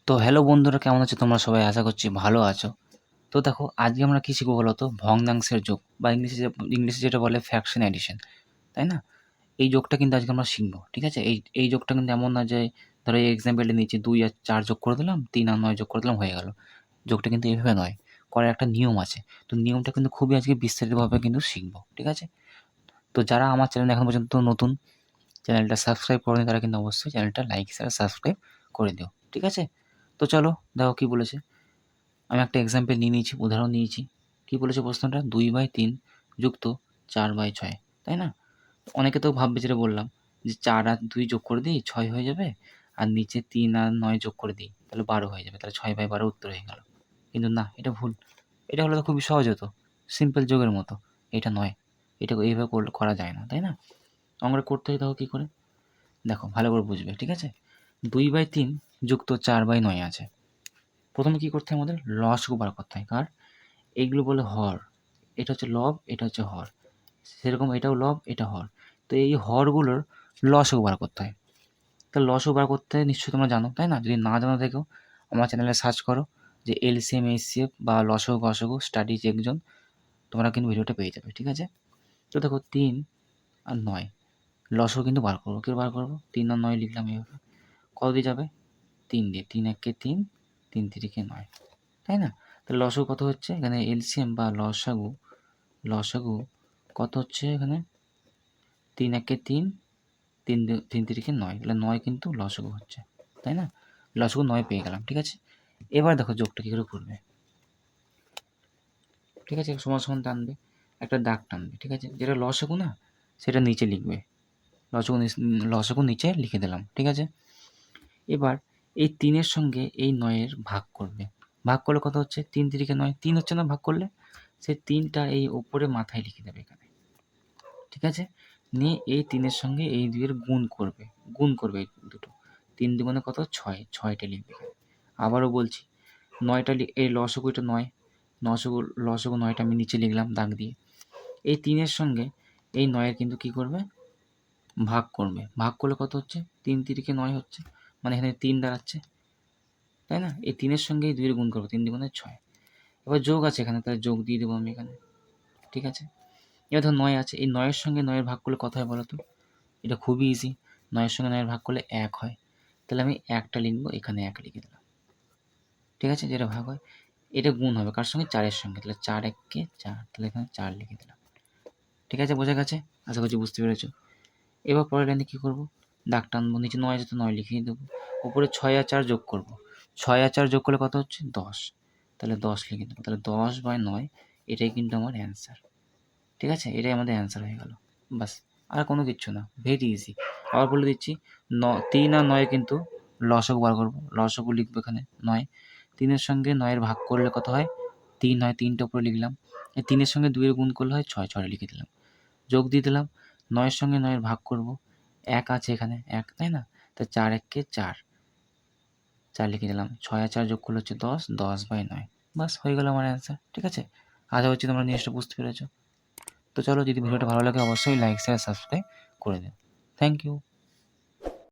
তো হ্যালো বন্ধুরা, কেমন আছো তোমরা সবাই? আশা করছি ভালো আছো। তো দেখো, আজকে আমরা কী শিখবো বলো তো? ভগ্নাংশের যোগ, বা ইংলিশে যেটা বলে ফ্র্যাকশন এডিশন, তাই না? এই যোগটা কিন্তু আজকে আমরা শিখবো, ঠিক আছে? এই যোগটা কিন্তু এমন না যে ধরো এই এক্সাম্পলটা নিচ্ছি, 2 আর 4 যোগ করে দিলাম, 3 আর 9 যোগ করে দিলাম, হয়ে গেল। যোগটা কিন্তু এভাবে নয়, করার একটা নিয়ম আছে। তো নিয়মটা কিন্তু খুবই আজকে বিস্তারিতভাবে কিন্তু শিখবো, ঠিক আছে? তো যারা আমার চ্যানেল এখন পর্যন্ত নতুন, চ্যানেলটা সাবস্ক্রাইব করেনি, তারা কিন্তু অবশ্যই চ্যানেলটা লাইক শেয়ার সাবস্ক্রাইব করে দিও, ঠিক আছে? তো চলো দেখো কী বলেছে। আমি একটা এক্সাম্পল নিয়ে নিয়েছি, উদাহরণ নিয়েছি। কী বলেছে প্রশ্নটা? 2/3 যুক্ত 4/6, তাই না? অনেকে তো ভাববে, যেটা বললাম, যে 4 আর 2 যোগ করে দিই 6 হয়ে যাবে, আর নিচে 3 আর 9 যোগ করে দিই তাহলে 12 হয়ে যাবে, তাহলে 6/12 উত্তর হয়ে গেল। কিন্তু না, এটা ভুল। এটা হলে তো খুবই সহজ হতো, সিম্পল যোগের মতো। এটা নয়, এটা এইভাবে করা যায় না, তাই না? আমরা করতে হয়, দেখো কী করে। দেখো ভালো করে বুঝবে, ঠিক আছে? 2/3 যুক্ত 4/9 আছে। প্রথমে কী করতে হয় আমাদের? লসাগু বার করতে হয়। কার? এইগুলো বলে হর। এটা হচ্ছে লব, এটা হচ্ছে হর। সেরকম এটাও লব, এটা হর। তো এই হরগুলোর লসাগু বার করতে হয়। তো লসাগু বার করতে নিশ্চয়ই তোমরা জানো, তাই না? যদি না জানো থেকেও আমার চ্যানেলে সার্চ করো যে এলসিএম এইচসিএফ বা লসাগু গসাগু স্টাডিজ একজন, তোমরা কিন্তু ভিডিওটা পেয়ে যাবে, ঠিক আছে? তো দেখো 3 আর 9 লসাগু কিন্তু বার করবো। কী বার করবো? 3 আর 9 লিখলাম এইভাবে। কত দিয়ে যাবে? 3 দিয়ে। 3 একে 3, 3 তিরিকে 9, তাই না? তাহলে লসাগু কত হচ্ছে এখানে? এলসিএম বা লসাগু কত হচ্ছে এখানে? 3 একে 3, 3 তিরিকে 9, তাহলে 9 কিন্তু লসাগু হচ্ছে, তাই না? লসাগু 9 পেয়ে গেলাম, ঠিক আছে? এবার দেখো যোগটা কী করে করবে, ঠিক আছে? সমান সমান টানবে, একটা দাগ টানবে, ঠিক আছে? যেটা লসাগু না, সেটা নিচে লিখবে। লসাগু নিচে লিখে দিলাম, ঠিক আছে? এবার এই 3-এর সঙ্গে এই 9-এর ভাগ করবে। ভাগ করলে কত হচ্ছে? 3 তিরিকে 9, 3 হচ্ছে না ভাগ করলে? সেই 3টা এই ওপরে মাথায় লিখে দেবে এখানে, ঠিক আছে? নিয়ে এই 3-এর সঙ্গে এই 2-এর গুণ করবে এই দুটো। 3 দুগুণে কত? 6, 6টা লিখবে এখানে। আবারও বলছি, 9টা এই লসাগুটা 9, লসাগু 9টা আমি নিচে লিখলাম দাগ দিয়ে। এই 3-এর সঙ্গে এই 9-এর কিন্তু কী করবে? ভাগ করবে। ভাগ করলে কত হচ্ছে? 3 তিরিকে 9 হচ্ছে, মানে এখানে 3 দাঁড়াচ্ছে, তাই না? এই 3-এর সঙ্গে এই 2-এর গুণ করবো, 3 দুগুণে 6। এবার যোগ আছে এখানে, তাহলে যোগ দিয়ে দেবো আমি এখানে, ঠিক আছে? এবার ধর 9 আছে, এই 9-এর সঙ্গে 9-এর ভাগ করলে কত হয় বলো তো? এটা খুবই ইজি। 9-এর সঙ্গে 9-এর ভাগ করলে 1 হয়। তাহলে আমি 1টা লিখবো, এখানে 1 লিখে দিলাম, ঠিক আছে? যেটা ভাগ হয় এটা গুণ হবে কার সঙ্গে? 4-এর সঙ্গে, তাহলে 4 একে 4, তাহলে এখানে 4 লিখে দিলাম, ঠিক আছে? বোঝা গেছে? আশা করছি বুঝতে পেরেছো। এবার পরের লাইনে কী করবো? দাগ টানবো, নিচে 9 আছে তো 9 লিখিয়ে দেবো। উপরে 6 আর 4 যোগ করবো। 6 আর 4 যোগ করলে কত হচ্ছে? 10, তাহলে 10 লিখে দেবো। তাহলে 10/9 এটাই কিন্তু আমার অ্যান্সার, ঠিক আছে? এটাই আমাদের অ্যান্সার হয়ে গেল। বাস, আর কোনো কিচ্ছু না, ভেরি ইজি। আবার বলে দিচ্ছি, 3 আর 9 কিন্তু লসাগু বার করবো। লসাগু লিখবো এখানে 9। 3-এর সঙ্গে 9-এর ভাগ করলে কত হয়? 3 হয়, 3টা উপরে লিখলাম। এই 3-এর সঙ্গে 2-এর গুণ করলে হয় 6, 6টা লিখে দিলাম। যোগ দিয়ে দিলাম, 9-এর সঙ্গে 9-এর ভাগ করবো। 1 আছে এখানে, 1, তাই না? তা 4 একে 4, 4 লিখে দিলাম। 6 আর 4 যোগ করলে হচ্ছে 10, 10/9। বাস, হয়ে গেল আমার অ্যান্সার, ঠিক আছে? আশা করছি তোমরা জিনিসটা বুঝতে পেরেছো। তো চলো, যদি ভিডিওটা ভালো লাগে অবশ্যই লাইক শেয়ার সাবস্ক্রাইব করে দিও। Thank you.